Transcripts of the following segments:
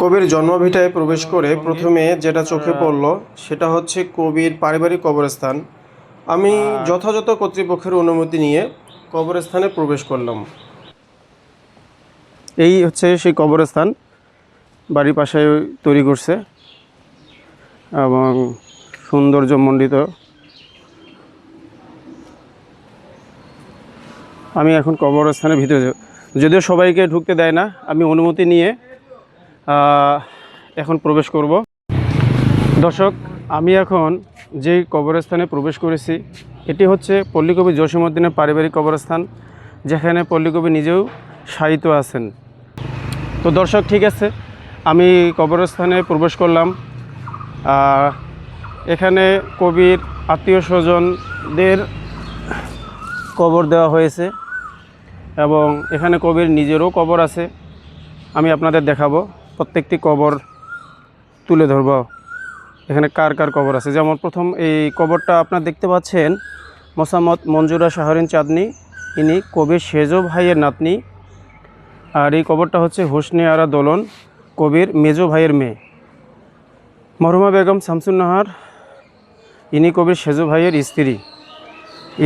কবির জন্মভিটায় প্রবেশ করে প্রথমে যেটা চোখে পড়ল সেটা হচ্ছে কবির পারিবারিক কবরস্থান। আমি যথাযথ কর্তৃপক্ষের অনুমতি নিয়ে কবরস্থানে প্রবেশ করলাম। এই হচ্ছে সেই কবরস্থান, বাড়ির পাশে তৈরি করছে এবং সৌন্দর্যমণ্ডিত। আমি এখন কবরস্থানের ভিতরে, যদিও সবাইকে ঢুকতে দেয় না, আমি অনুমতি নিয়ে এখন প্রবেশ করব। দর্শক, আমি এখন যেই কবরস্থানে প্রবেশ করেছি এটি হচ্ছে পল্লীকবি জসীমউদ্দিনের পারিবারিক কবরস্থান, যেখানে পল্লীকবি নিজেও শায়িত আছেন। তো দর্শক, ঠিক আছে, আমি কবরস্থানে প্রবেশ করলাম। এখানে কবির আত্মীয় স্বজনদের কবর দেওয়া হয়েছে এবং এখানে কবির নিজেরও কবর আছে। আমি আপনাদের দেখাবো, প্রত্যেকটি কবর তুলে ধরব এখানে কার কার কবর আছে। যেমন প্রথম এই কবরটা আপনারা দেখতে পাচ্ছেন, মোসাম্মদ মঞ্জুরা শাহরিন চাঁদনী, ইনি কবির সেজো ভাইয়ের নাতনি। আর এই কবরটা হচ্ছে হোসনে আরা দোলন, কবির মেজো ভাইয়ের মেয়ে। মরহুমা বেগম শামসুন্নাহার, ইনি কবির সেজো ভাইয়ের স্ত্রী।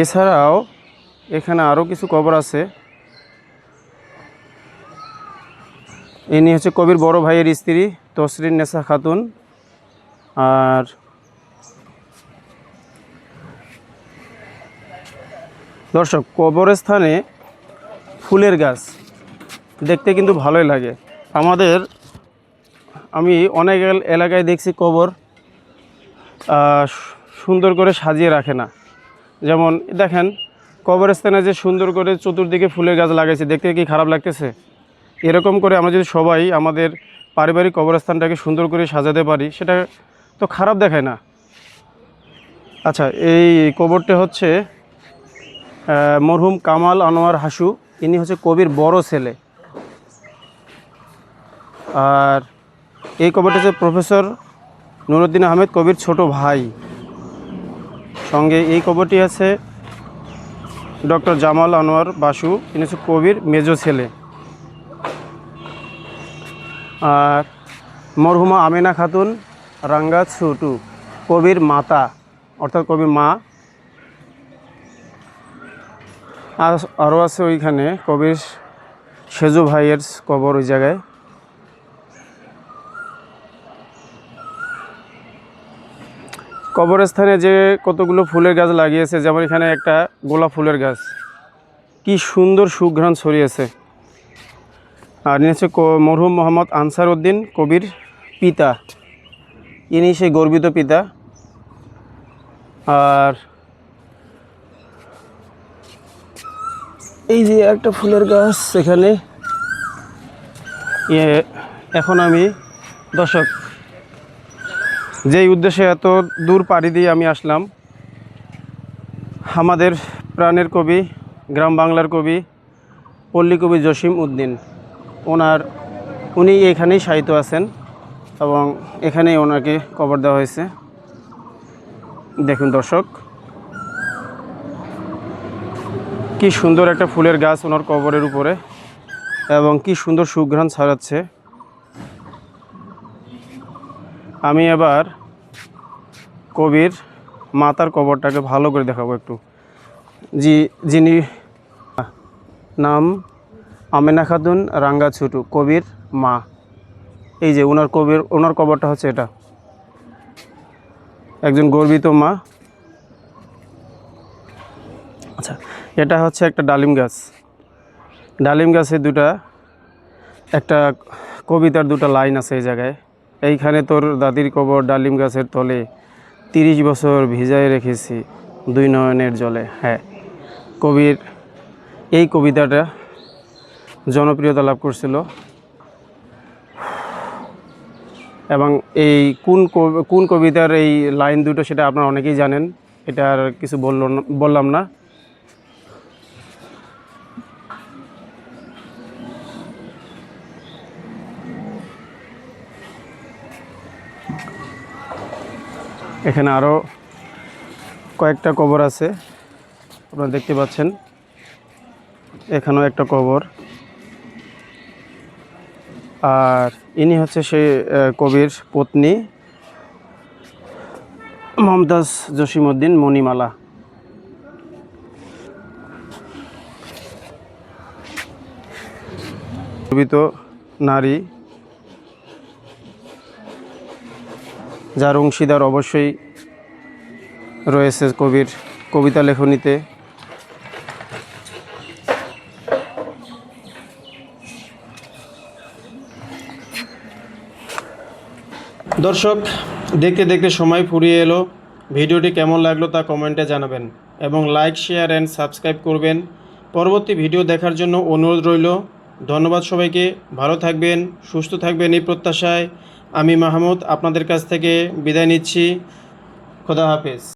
এছাড়াও এখানে আরও কিছু কবর আছে। ইনি হচ্ছে কবির বড় ভাইয়ের স্ত্রী তসরিন নেসা খাতুন। আর দর্শক, কবরস্থানে ফুলের গাছ দেখতে কিন্তু ভালোই লাগে। আমি অনেক এলাকায় দেখছি কবর সুন্দর করে সাজিয়ে রাখে না। যেমন দেখেন, কবরস্থানে যে সুন্দর করে চতুর্দিকে ফুলের গাছ লাগাইছে, দেখতে কি খারাপ লাগতেছে? এরকম করে আমরা যদি সবাই আমাদের পারিবারিক কবরস্থানটাকে সুন্দর করে সাজাতে পারি, সেটা তো খারাপ দেখায় না। আচ্ছা, এই কবরটা হচ্ছে মরহুম কামাল আনোয়ার হাসু, ইনি হচ্ছে কবির বড় ছেলে। আর এই কবরটা হচ্ছে প্রফেসর নুরুদ্দিন আহমেদ, কবির ছোট ভাই। সঙ্গে এই কবরটি আছে ডক্টর জামাল আনোয়ার বাসু, ইনি হচ্ছে কবির মেজো ছেলে। আর মরহুমা আমিনা খাতুন রাঙ্গা ছুটু, কবির মাতা অর্থাৎ কবির মা। আরও আছে ওইখানে কবির সেজু ভাইয়ের কবর ওই জায়গায়। কবরস্থানে যে কতগুলো ফুলের গাছ লাগিয়েছে, যেমন এখানে একটা গোলাপ ফুলের গাছ, কি সুন্দর সুঘ্রাণ ছড়িয়েছে। আর ইনি হচ্ছে মরহুম মোহাম্মদ আনসার উদ্দিন, কবির পিতা, ইনি সেই গর্বিত পিতা। আর এই যে একটা ফুলের গাছ এখানে। এখন আমি, দর্শক, যেই উদ্দেশ্যে এত দূর পাড়ি দিয়ে আমি আসলাম, আমাদের প্রাণের কবি, গ্রাম বাংলার কবি, পল্লীকবি জসীমউদ্দিন, উনি এখানেই শায়িত আছেন এবং এখানেই ওনাকে কবর দেওয়া হয়েছে। দেখুন দর্শক, কি সুন্দর একটা ফুলের গাছ ওনার কবরের উপরে, এবং কি সুন্দর সুঘ্রাণ ছড়াচ্ছে। আমি এবার কবির মাতার কবরটাকে ভালো করে দেখাবো একটু। যিনি নাম আমেনা খাতুন রাঙ্গা ছুটু, কবির মা। এই যে ওনার কবরটা হচ্ছে এটা, একজন গর্বিত মা। আচ্ছা, এটা হচ্ছে একটা ডালিম গাছ। ডালিম গাছে একটা কবিতার দুটা লাইন আছে এই জায়গায়। এইখানে তোর দাদির কবর ডালিম গাছের তলে, 30 বছর ভিজায় রেখেছি 2 নয়নের জলে। হ্যাঁ, কবির এই কবিতাটা জনপ্রিয়তা লাভ করছিল। এবং এই কোন কবিতার এই লাইন দুটো সেটা আপনারা অনেকেই জানেন, এটা আর কিছু বললাম না। এখানে আরও কয়েকটা কবর আছে, আপনারা দেখতে পাচ্ছেন। এখানেও একটা কবর। আর ইনি হচ্ছে সেই কবির পত্নী মমতাজ জসিমউদ্দিন মণিমালা। গর্বিত নারী, যার অংশীদার অবশ্যই রয়েছে কবির কবিতা লেখনীতে। দর্শক, দেখতে দেখতে সময় ফুরিয়ে এলো। ভিডিওটি কেমন লাগলো তা কমেন্টে জানাবেন এবং লাইক, শেয়ার অ্যান্ড সাবস্ক্রাইব করবেন। পরবর্তী ভিডিও দেখার জন্য অনুরোধ রইল। ধন্যবাদ সবাইকে। ভালো থাকবেন, সুস্থ থাকবেন এই প্রত্যাশায় আমি মাহমুদ আপনাদের কাছ থেকে বিদায় নিচ্ছি। খোদা হাফেজ।